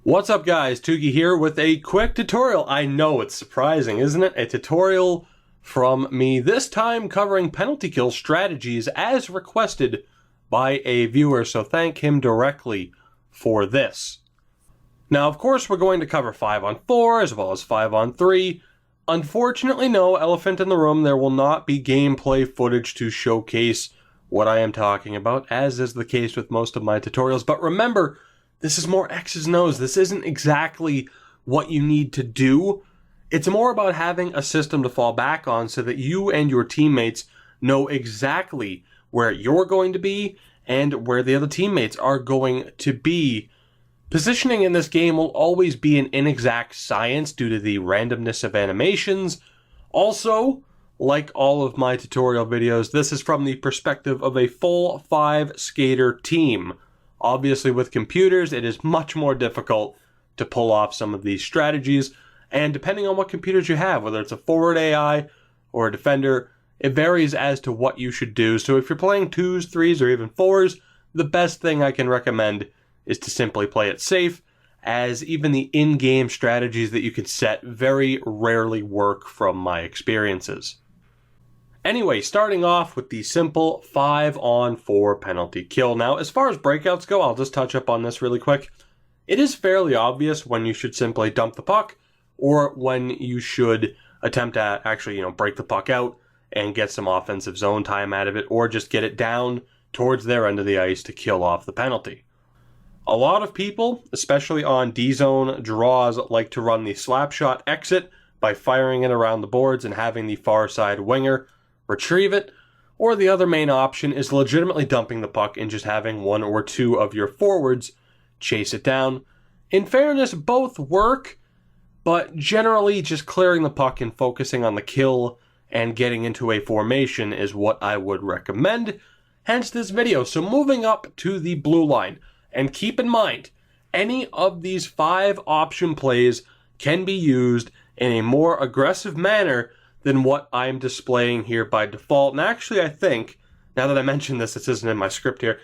What's up guys, Tugi here with a quick tutorial. I know it's surprising, isn't it? A tutorial from me, this time covering penalty kill strategies as requested by a viewer, so thank him directly for this. Now of course we're going to cover 5-on-4 as well as 5-on-3. Unfortunately, no, elephant in the room, there will not be gameplay footage to showcase what I am talking about, as is the case with most of my tutorials, but remember, this is more X's and O's. This isn't exactly what you need to do. It's more about having a system to fall back on so that you and your teammates know exactly where you're going to be and where the other teammates are going to be. Positioning in this game will always be an inexact science due to the randomness of animations. Also, like all of my tutorial videos, this is from the perspective of a full 5-skater team. Obviously, with computers, it is much more difficult to pull off some of these strategies, and depending on what computers you have, whether it's a forward AI or a defender, it varies as to what you should do. So if you're playing 2s, 3s, or even 4s, the best thing I can recommend is to simply play it safe, as even the in-game strategies that you can set very rarely work from my experiences. Anyway, starting off with the simple 5-on-4 penalty kill. Now, as far as breakouts go, I'll just touch up on this really quick. It is fairly obvious when you should simply dump the puck, or when you should attempt to actually, break the puck out and get some offensive zone time out of it, or just get it down towards their end of the ice to kill off the penalty. A lot of people, especially on D-zone draws, like to run the slap shot exit by firing it around the boards and having the far side winger retrieve it, or the other main option is legitimately dumping the puck and just having one or two of your forwards chase it down. In fairness, both work, but generally just clearing the puck and focusing on the kill and getting into a formation is what I would recommend, hence this video. So moving up to the blue line, and keep in mind, any of these 5 option plays can be used in a more aggressive manner than what I'm displaying here by default. And actually, I think, now that I mentioned this isn't in my script here,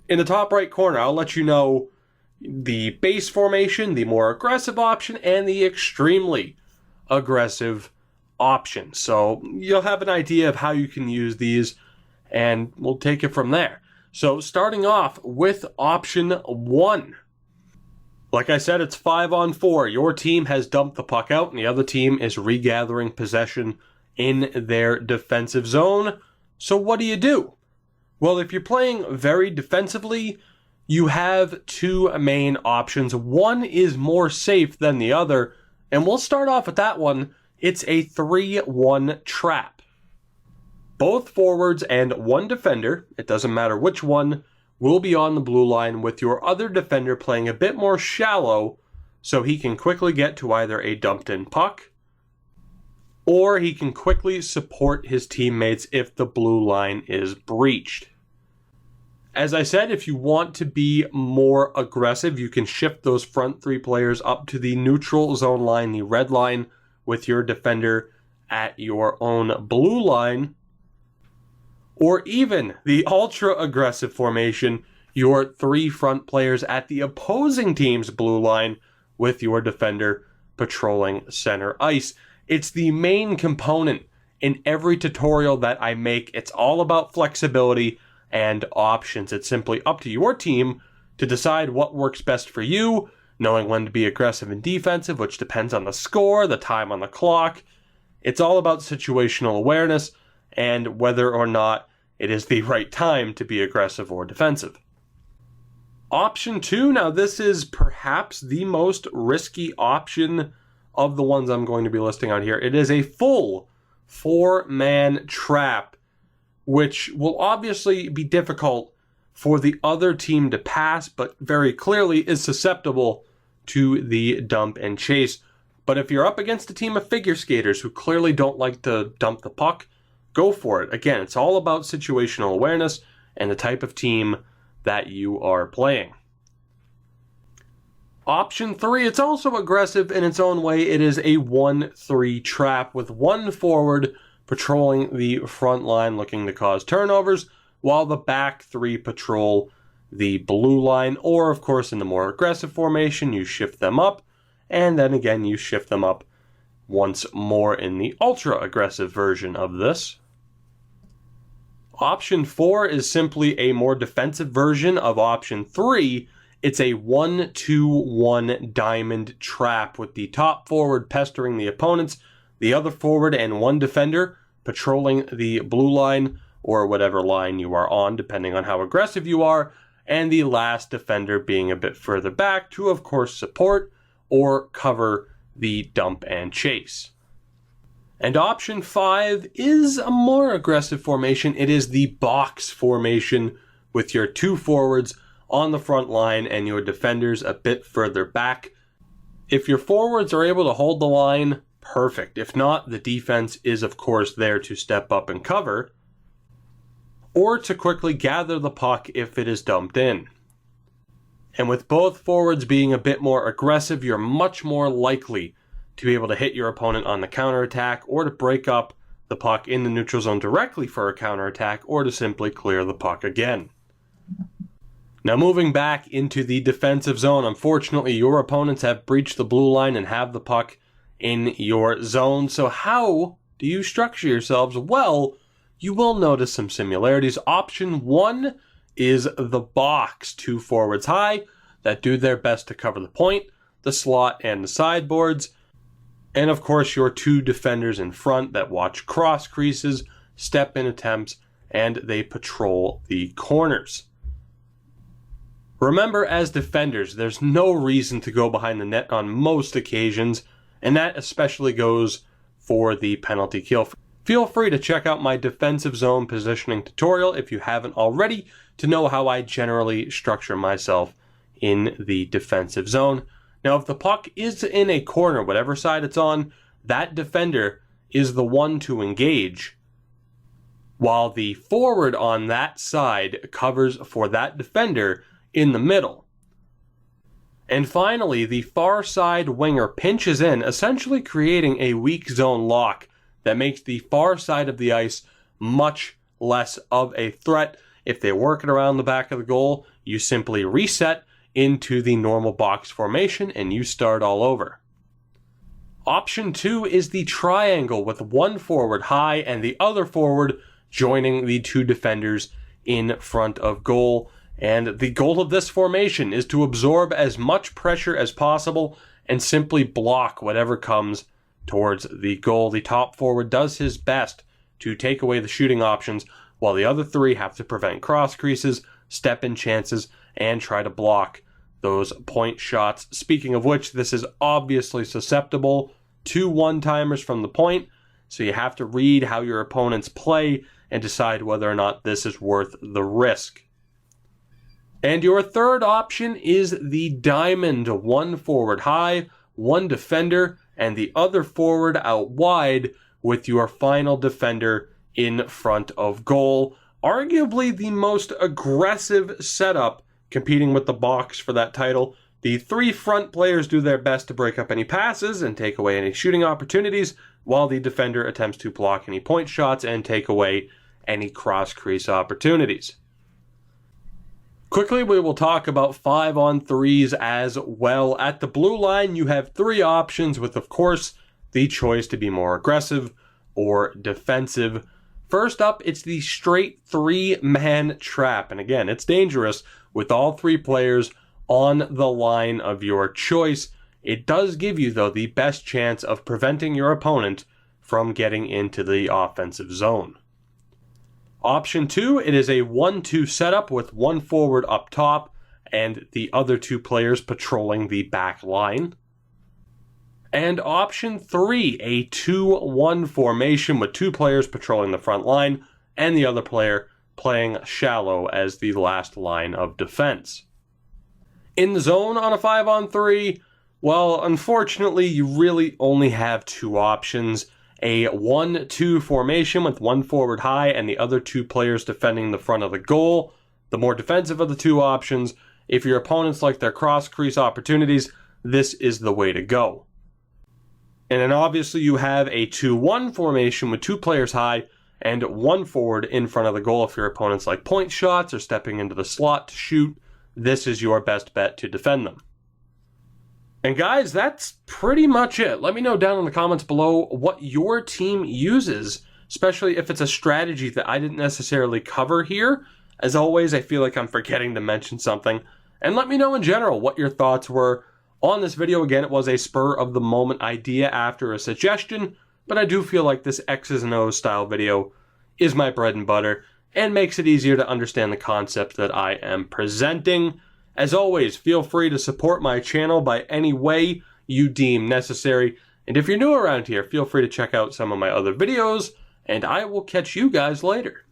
in the top right corner, I'll let you know the base formation, the more aggressive option, and the extremely aggressive option. So you'll have an idea of how you can use these, and we'll take it from there. So starting off with option 1. Like I said, it's 5-on-4. Your team has dumped the puck out, and the other team is regathering possession in their defensive zone. So what do? Well, if you're playing very defensively, you have 2 main options. One is more safe than the other, and we'll start off with that one. It's a 3-1 trap. Both forwards and one defender, it doesn't matter which one, will be on the blue line with your other defender playing a bit more shallow so he can quickly get to either a dumped in puck or he can quickly support his teammates if the blue line is breached. As I said, if you want to be more aggressive, you can shift those front 3 players up to the neutral zone line, the red line, with your defender at your own blue line. Or even the ultra-aggressive formation, your 3 front players at the opposing team's blue line with your defender patrolling center ice. It's the main component in every tutorial that I make. It's all about flexibility and options. It's simply up to your team to decide what works best for you, knowing when to be aggressive and defensive, which depends on the score, the time on the clock. It's all about situational awareness and whether or not it is the right time to be aggressive or defensive. Option 2, now this is perhaps the most risky option of the ones I'm going to be listing out here. It is a full 4-man trap, which will obviously be difficult for the other team to pass, but very clearly is susceptible to the dump and chase. But if you're up against a team of figure skaters who clearly don't like to dump the puck, go for it. Again, it's all about situational awareness and the type of team that you are playing. Option 3, it's also aggressive in its own way. It is a 1-3 trap with one forward patrolling the front line looking to cause turnovers, while the back 3 patrol the blue line, or of course in the more aggressive formation, you shift them up, and then again you shift them up once more in the ultra aggressive version of this. Option 4 is simply a more defensive version of option 3. It's a 1-2-1 diamond trap with the top forward pestering the opponents, the other forward and one defender patrolling the blue line or whatever line you are on, depending on how aggressive you are, and the last defender being a bit further back to, of course, support or cover the dump and chase. And option 5 is a more aggressive formation. It is the box formation with your two forwards on the front line and your defenders a bit further back. If your forwards are able to hold the line, perfect. If not, the defense is of course there to step up and cover, or to quickly gather the puck if it is dumped in. And with both forwards being a bit more aggressive, you're much more likely to be able to hit your opponent on the counterattack, or to break up the puck in the neutral zone directly for a counterattack, or to simply clear the puck again. Now moving back into the defensive zone, unfortunately your opponents have breached the blue line and have the puck in your zone. So how do you structure yourselves? Well, you will notice some similarities. Option 1 is the box, two forwards high that do their best to cover the point, the slot, and the sideboards. And of course your two defenders in front that watch cross creases, step in attempts, and they patrol the corners. Remember, as defenders, there's no reason to go behind the net on most occasions, and that especially goes for the penalty kill. Feel free to check out my defensive zone positioning tutorial if you haven't already to know how I generally structure myself in the defensive zone. Now, if the puck is in a corner, whatever side it's on, that defender is the one to engage, while the forward on that side covers for that defender in the middle. And finally, the far side winger pinches in, essentially creating a weak zone lock that makes the far side of the ice much less of a threat. If they work it around the back of the goal, you simply reset into the normal box formation and you start all over. Option 2 is the triangle with one forward high and the other forward joining the two defenders in front of goal. And the goal of this formation is to absorb as much pressure as possible and simply block whatever comes towards the goal. The top forward does his best to take away the shooting options, while the other three have to prevent cross creases, step in chances, and try to block those point shots. Speaking of which, this is obviously susceptible to one-timers from the point, so you have to read how your opponents play and decide whether or not this is worth the risk. And your third option is the diamond, one forward high, one defender, and the other forward out wide with your final defender in front of goal. Arguably the most aggressive setup competing with the box for that title. The three front players do their best to break up any passes and take away any shooting opportunities, while the defender attempts to block any point shots and take away any cross-crease opportunities. Quickly, we will talk about 5-on-3s as well. At the blue line, you have three options with, of course, the choice to be more aggressive or defensive. First up, it's the straight three-man trap. And again, it's dangerous with all three players on the line of your choice. It does give you, though, the best chance of preventing your opponent from getting into the offensive zone. Option 2, it is a 1-2 setup with one forward up top and the other two players patrolling the back line. And option 3, a 2-1 formation with two players patrolling the front line and the other player playing shallow as the last line of defense. In the zone on a 5-on-3, well, unfortunately, you really only have two options. A 1-2 formation with one forward high and the other two players defending the front of the goal. The more defensive of the two options. If your opponents like their cross-crease opportunities, this is the way to go. And then obviously you have a 2-1 formation with two players high and one forward in front of the goal if your opponents like point shots or stepping into the slot to shoot. this is your best bet to defend them. And guys, that's pretty much it. Let me know down in the comments below what your team uses, especially if it's a strategy that I didn't necessarily cover here. As always, I feel like I'm forgetting to mention something. And let me know in general what your thoughts were on this video. Again, it was a spur-of-the-moment idea after a suggestion, but I do feel like this X's and O's style video is my bread and butter and makes it easier to understand the concepts that I am presenting. As always, feel free to support my channel by any way you deem necessary. And if you're new around here, feel free to check out some of my other videos, and I will catch you guys later.